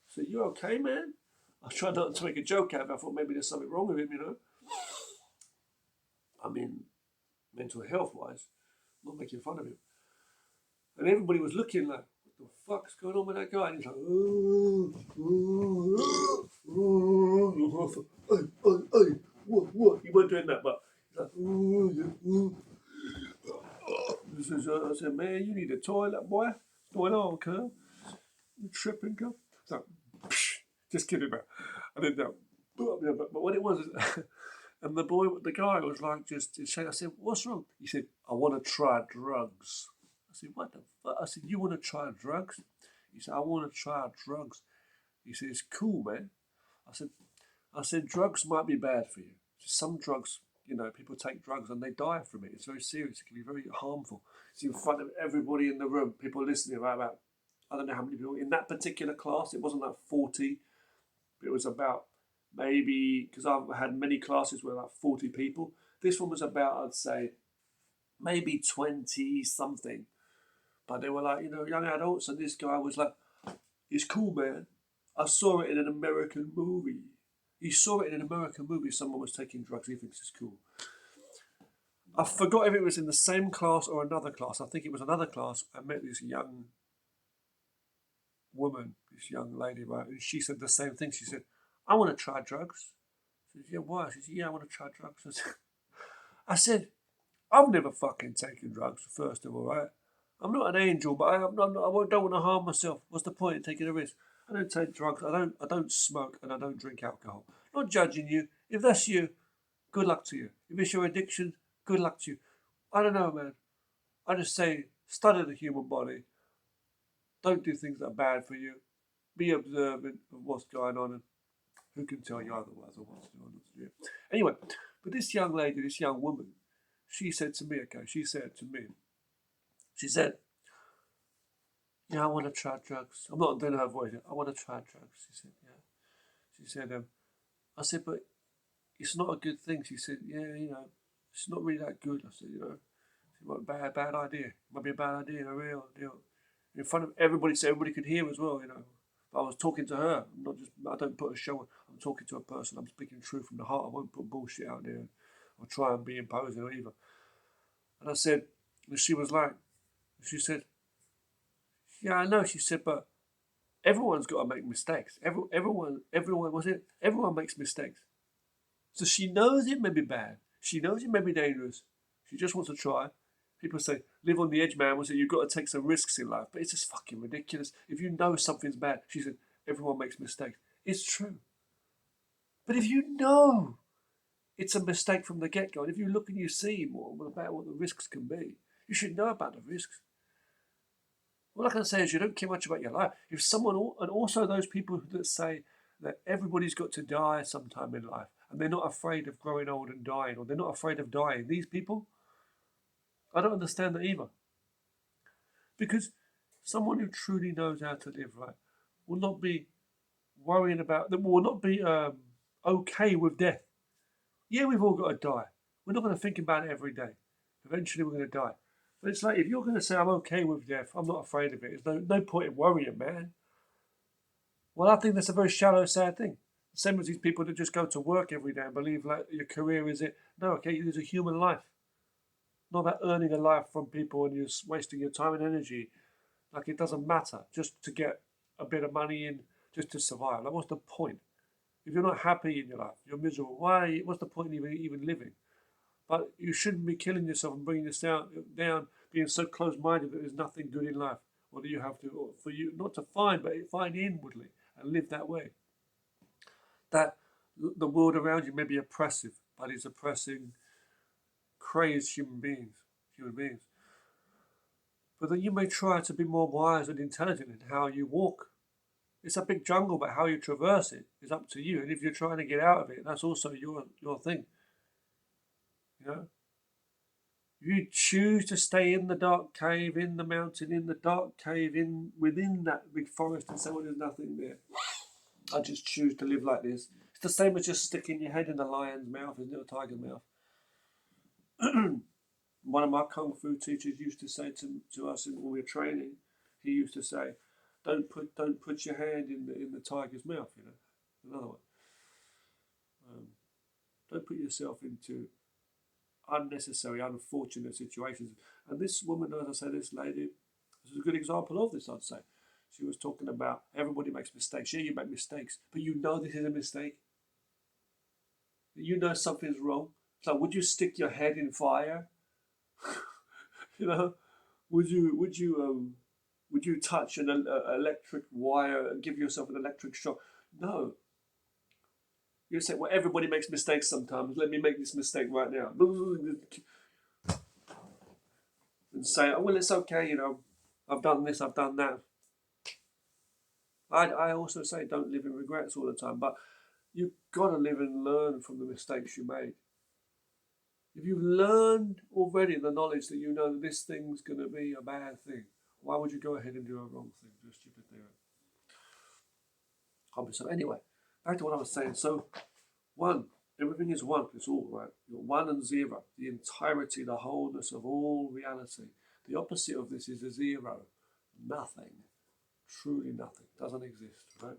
so you okay, man? I tried not to make a joke out of it. I thought maybe there's something wrong with him, you know. I mean, mental health-wise, not making fun of him. And everybody was looking like, what the fuck's going on with that guy? And he's like, what? He wasn't doing that, but he's like, I said, man, you need a toilet, boy. What's going on, cuz? You tripping, cuz? So, just kidding, man. I didn't know. But what it was, and the guy was like, just saying, I said, what's wrong? He said, I want to try drugs. I said, what the fuck? I said, you want to try drugs? He said, I want to try drugs. He said, it's cool, man. I said, drugs might be bad for you. Some drugs, you know, people take drugs and they die from it. It's very serious. It can be very harmful. It's in front of everybody in the room, people listening, about I don't know how many people. In that particular class, it wasn't like 40. But it was about maybe, because I've had many classes with like 40 people. This one was about, I'd say, maybe 20 something. But they were like, you know, young adults, and this guy was like, it's cool, man. I saw it in an American movie. He saw it in an American movie. Someone was taking drugs. He thinks it's cool. I forgot if it was in the same class or another class. I think it was another class. I met this young woman, this young lady, right? And she said the same thing. She said, I want to try drugs. I said, yeah, why? She said, yeah, I want to try drugs. I said, I've never fucking taken drugs, first of all, right? I'm not an angel, but I don't want to harm myself. What's the point in taking a risk? I don't take drugs. I don't smoke, and I don't drink alcohol. Not judging you. If that's you, good luck to you. If it's your addiction, good luck to you. I don't know, man. I just say, study the human body. Don't do things that are bad for you. Be observant of what's going on, and who can tell you otherwise or what's going on to you. Anyway, but this young lady, this young woman, she said to me, she said, yeah, I want to try drugs. I'm not doing her voice. I want to try drugs. She said, yeah. She said, I said, but it's not a good thing. She said, yeah, you know, it's not really that good. I said, you know, what bad idea. It might be a bad idea, a real deal. In front of everybody, so everybody could hear as well, you know. But I was talking to her. I don't put a show on. I'm talking to a person. I'm speaking truth from the heart. I won't put bullshit out there or try and be imposing either. And I said, and she was like, she said, yeah, I know. She said, but everyone's got to make mistakes. Everyone makes mistakes. So she knows it may be bad. She knows it may be dangerous. She just wants to try. People say, live on the edge, man. Will say, you've got to take some risks in life. But it's just fucking ridiculous. If you know something's bad, she said, everyone makes mistakes. It's true. But if you know it's a mistake from the get-go, and if you look and you see more about what the risks can be, you should know about the risks. All I can say is you don't care much about your life. If someone, and also those people that say that everybody's got to die sometime in life, and they're not afraid of growing old and dying, or they're not afraid of dying, these people, I don't understand that either. Because someone who truly knows how to live right will not be worrying about, will not be okay with death. Yeah, we've all got to die. We're not going to think about it every day. Eventually we're going to die. But it's like, if you're going to say, I'm okay with death, I'm not afraid of it, there's no point in worrying, man. Well, I think that's a very shallow, sad thing. The same as these people that just go to work every day and believe like your career is it. No, okay, there's a human life. Not about earning a life from people and you're wasting your time and energy. Like, it doesn't matter just to get a bit of money in, just to survive. Like, what's the point? If you're not happy in your life, you're miserable. What's the point in even living? But you shouldn't be killing yourself and bringing yourself down, being so close-minded that there's nothing good in life, or that you have to, or for you not to find, but find inwardly and live that way. That the world around you may be oppressive, but it's oppressing crazed human beings. But then you may try to be more wise and intelligent in how you walk. It's a big jungle, but how you traverse it is up to you. And if you're trying to get out of it, that's also your thing. You know? You choose to stay in the dark cave, in the mountain, in the dark cave, within that big forest and say, well, there's nothing there. I just choose to live like this. It's the same as just sticking your head in a lion's mouth, isn't it, a tiger's mouth? One of my kung fu teachers used to say to us when we were training, he used to say, don't put your hand in the tiger's mouth, you know. Another one. Don't put yourself into unnecessary, unfortunate situations. And this woman, as I say, this lady, this is a good example of this, I'd say. She was talking about everybody makes mistakes. Yeah, you make mistakes, but you know this is a mistake. You know something's wrong. So would you stick your head in fire? You know, would you touch an electric wire and give yourself an electric shock? No. You say, well, everybody makes mistakes sometimes. Let me make this mistake right now. And say, oh, well, it's okay, you know, I've done this, I've done that. I also say don't live in regrets all the time, but you've got to live and learn from the mistakes you made. If you've learned already the knowledge that you know that this thing's going to be a bad thing, why would you go ahead and do a wrong thing, do a stupid thing? So anyway, back to what I was saying. So, one, everything is one. It's all right. You're one and zero. The entirety, the wholeness of all reality. The opposite of this is a zero. Nothing. Truly nothing. Doesn't exist, right?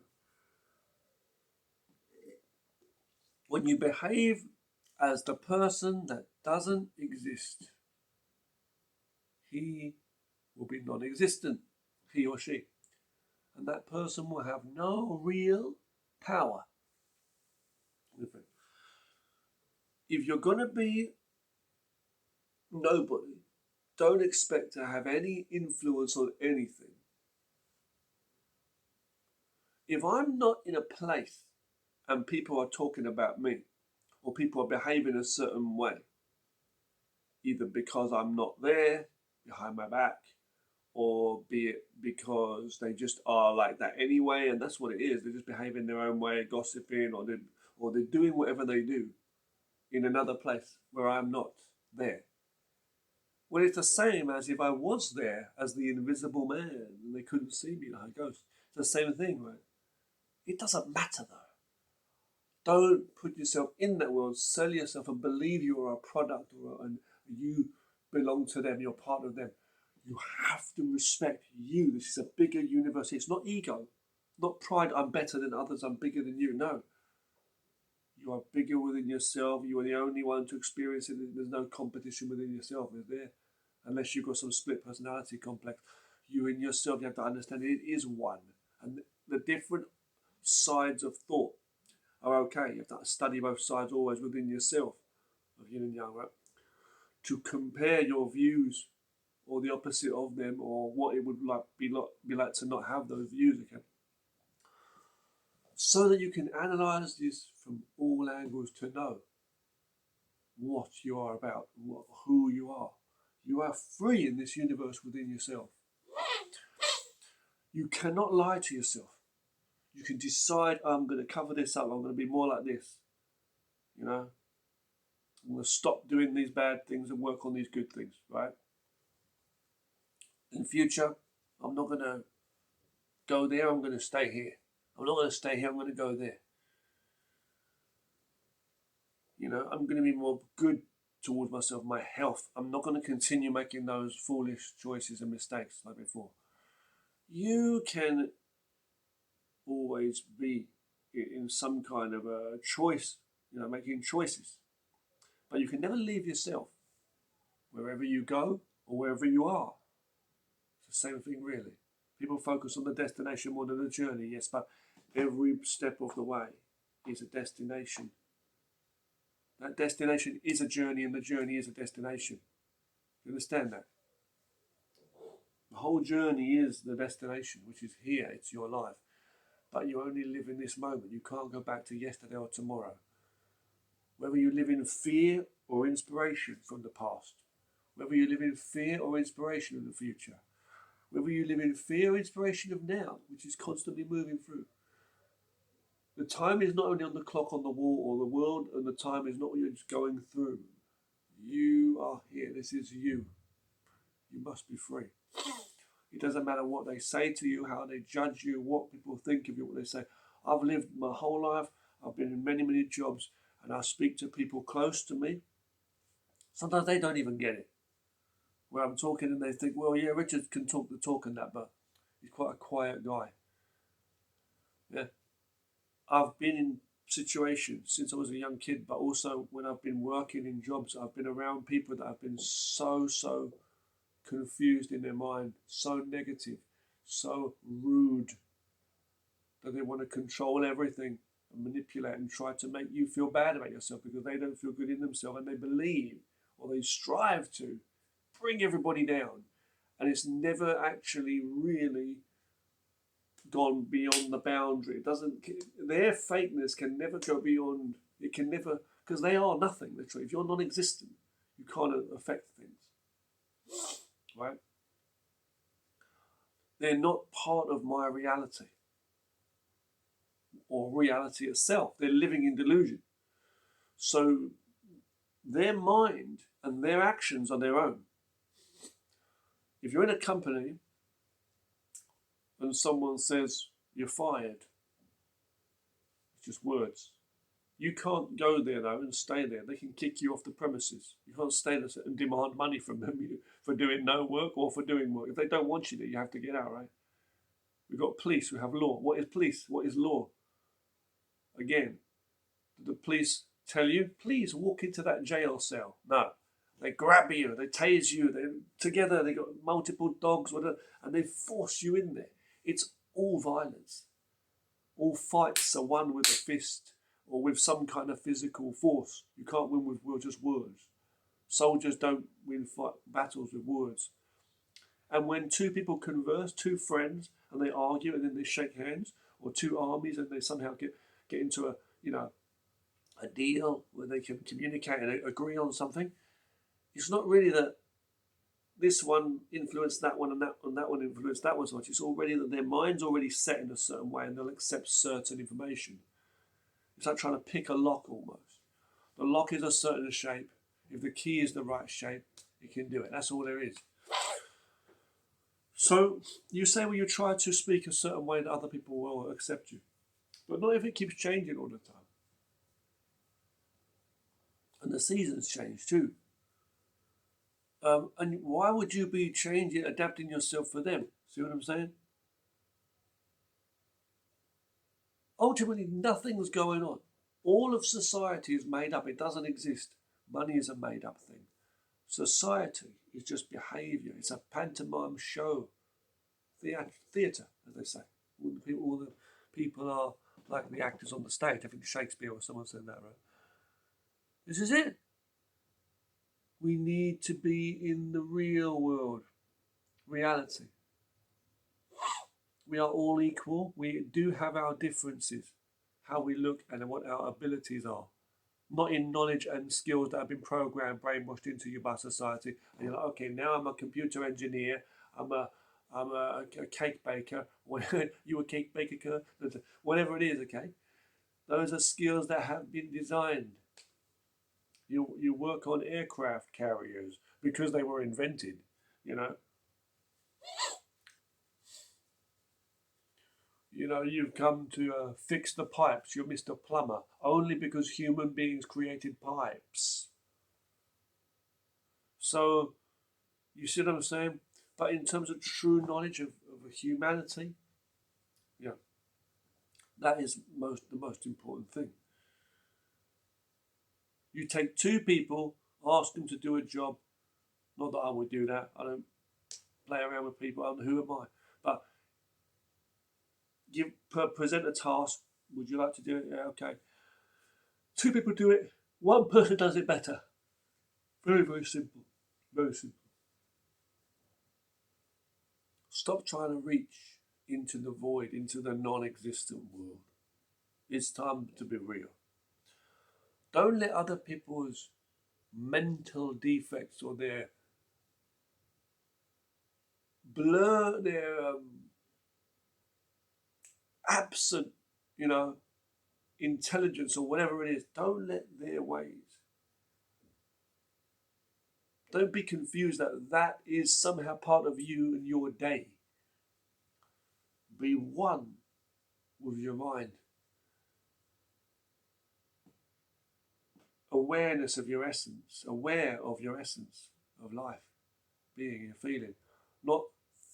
When you behave as the person that doesn't exist, he will be non-existent, he or she. And that person will have no real power. If you're going to be nobody, don't expect to have any influence on anything. If I'm not in a place and people are talking about me, or people are behaving a certain way, either because I'm not there, behind my back, or be it because they just are like that anyway, and that's what it is. They're just behaving their own way, gossiping, or they're doing whatever they do in another place where I'm not there. Well, it's the same as if I was there as the invisible man and they couldn't see me like a ghost. It's the same thing, right? It doesn't matter though. Don't put yourself in that world, sell yourself and believe you are a product and you belong to them, you're part of them. You have to respect you. This is a bigger universe. It's not ego, not pride, I'm better than others, I'm bigger than you. No. You are bigger within yourself. You are the only one to experience it. There's no competition within yourself, is there? Unless you've got some split personality complex. You in yourself, you have to understand it is one. And the different sides of thought are okay. You have to study both sides always within yourself, of yin and yang, right? To compare your views or the opposite of them, or what it would be like to not have those views again. So that you can analyze this from all angles to know what you are about, who you are. You are free in this universe within yourself. You cannot lie to yourself. You can decide, I'm going to cover this up, I'm going to be more like this. You know, I'm going to stop doing these bad things and work on these good things, right? In future, I'm not going to go there, I'm going to stay here. I'm not going to stay here, I'm going to go there. You know, I'm going to be more good towards myself, my health. I'm not going to continue making those foolish choices and mistakes like before. You can always be in some kind of a choice, you know, making choices. But you can never leave yourself wherever you go or wherever you are. It's the same thing, really. People focus on the destination more than the journey, yes, but every step of the way is a destination. That destination is a journey, and the journey is a destination. You understand that? The whole journey is the destination, which is here, it's your life. But you only live in this moment. You can't go back to yesterday or tomorrow. Whether you live in fear or inspiration from the past, whether you live in fear or inspiration of the future, Whether you live in fear or inspiration of now, which is constantly moving through. The time is not only on the clock on the wall or the world, and the time is not what you're just going through. You are here. This is you. You must be free. It doesn't matter what they say to you, how they judge you, what people think of you, what they say. I've lived my whole life. I've been in many, many jobs, and I speak to people close to me. Sometimes they don't even get it. Where I'm talking and they think, well, yeah, Richard can talk the talk and that, but he's quite a quiet guy. Yeah. I've been in situations since I was a young kid, but also when I've been working in jobs, I've been around people that have been so confused in their mind, so negative, so rude, that they want to control everything and manipulate and try to make you feel bad about yourself because they don't feel good in themselves, and they believe or they strive to bring everybody down. And it's never actually really gone beyond the boundary. It doesn't. Their fakeness can never go beyond. It can never, because they are nothing. Literally, if you're non-existent, you can't affect things, right? They're not part of my reality or reality itself. They're living in delusion. So their mind and their actions are their own. If you're in a company and someone says you're fired, it's just words. You can't go there though and stay there. They can kick you off the premises. You can't stay there and demand money from them for doing no work or for doing work. If they don't want you there, you have to get out, right? We've got police, we have law. What is police? What is law? Again, did the police tell you, please walk into that jail cell? No. They grab you, they tase you, together they got multiple dogs, whatever, and they force you in there. It's all violence. All fights are won with a fist or with some kind of physical force. You can't win with just words. Soldiers don't win battles with words. And when two people converse, two friends, and they argue and then they shake hands, or two armies and they somehow get into a deal where they can communicate and agree on something, it's not really that this one influenced that one and that one influenced that one so much. It's already that their mind's already set in a certain way and they'll accept certain information. It's like trying to pick a lock almost. The lock is a certain shape. If the key is the right shape, it can do it. That's all there is. So you say, well, you try to speak a certain way that other people will accept you. But not if it keeps changing all the time. And the seasons change too. And why would you be changing, adapting yourself for them? See what I'm saying? Ultimately, nothing's going on. All of society is made up. It doesn't exist. Money is a made-up thing. Society is just behaviour. It's a pantomime show. Theatre, as they say. All the people are like the actors on the stage. I think Shakespeare or someone said that, right? This is it. We need to be in the real world, reality. We are all equal. We do have our differences, how we look and what our abilities are. Not in knowledge and skills that have been programmed, brainwashed into you by society. And you're like, okay, now I'm a computer engineer. I'm a cake baker. You a cake baker? Whatever it is, okay? Those are skills that have been designed. You work on aircraft carriers because they were invented, you've come to fix the pipes. You're Mr. Plumber only because human beings created pipes. So, you see what I'm saying? But in terms of true knowledge of humanity, that is the most important thing. You take two people, ask them to do a job. Not that I would do that. I don't play around with people. Who am I? But present a task. Would you like to do it? Yeah, okay. Two people do it. One person does it better. Very, very simple. Very simple. Stop trying to reach into the void, into the non-existent world. It's time to be real. Don't let other people's mental defects or their blur their absent, intelligence or whatever it is. Don't let their ways. Don't be confused that that is somehow part of you and your day. Be one with your mind. Awareness of your essence. Aware of your essence of life, being and feeling. Not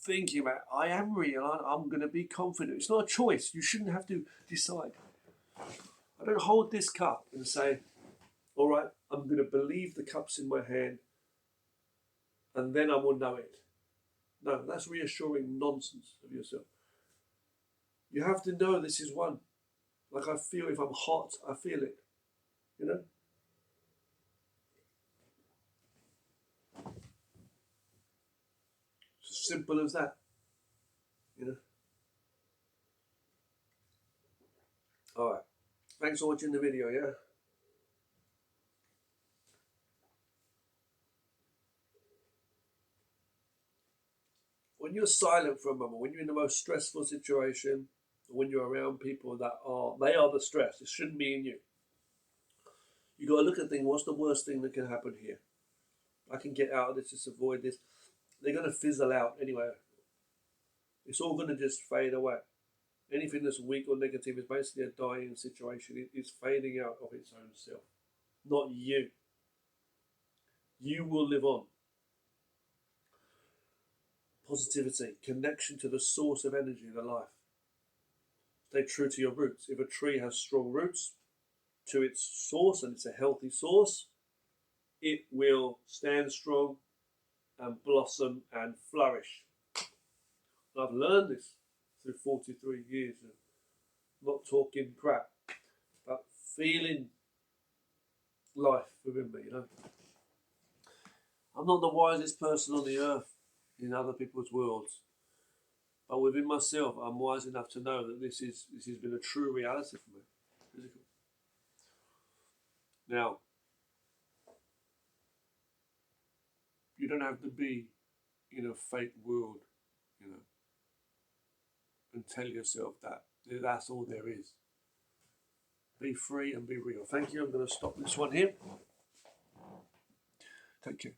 thinking about, I am real, I'm going to be confident. It's not a choice. You shouldn't have to decide. I don't hold this cup and say, all right, I'm going to believe the cup's in my hand and then I will know it. No, that's reassuring nonsense of yourself. You have to know this is one. Like I feel if I'm hot, I feel it. It's as simple as that. Alright. Thanks for watching the video, yeah? When you're silent for a moment, when you're in the most stressful situation, when you're around people that they are the stress, it shouldn't be in you. You got to look at things, what's the worst thing that can happen here? I can get out of this, just avoid this. They're going to fizzle out anyway. It's all going to just fade away. Anything that's weak or negative is basically a dying situation. It's fading out of its own self. Not you. You will live on. Positivity, connection to the source of energy in the life. Stay true to your roots. If a tree has strong roots to its source, and it's a healthy source, it will stand strong and blossom and flourish. And I've learned this through 43 years of not talking crap, but feeling life within me, I'm not the wisest person on the earth in other people's worlds, but within myself, I'm wise enough to know that this has been a true reality for me. Physical. Now, you don't have to be in a fake world, and tell yourself that that's all there is. Be free and be real. Thank you. I'm going to stop this one here. Take care.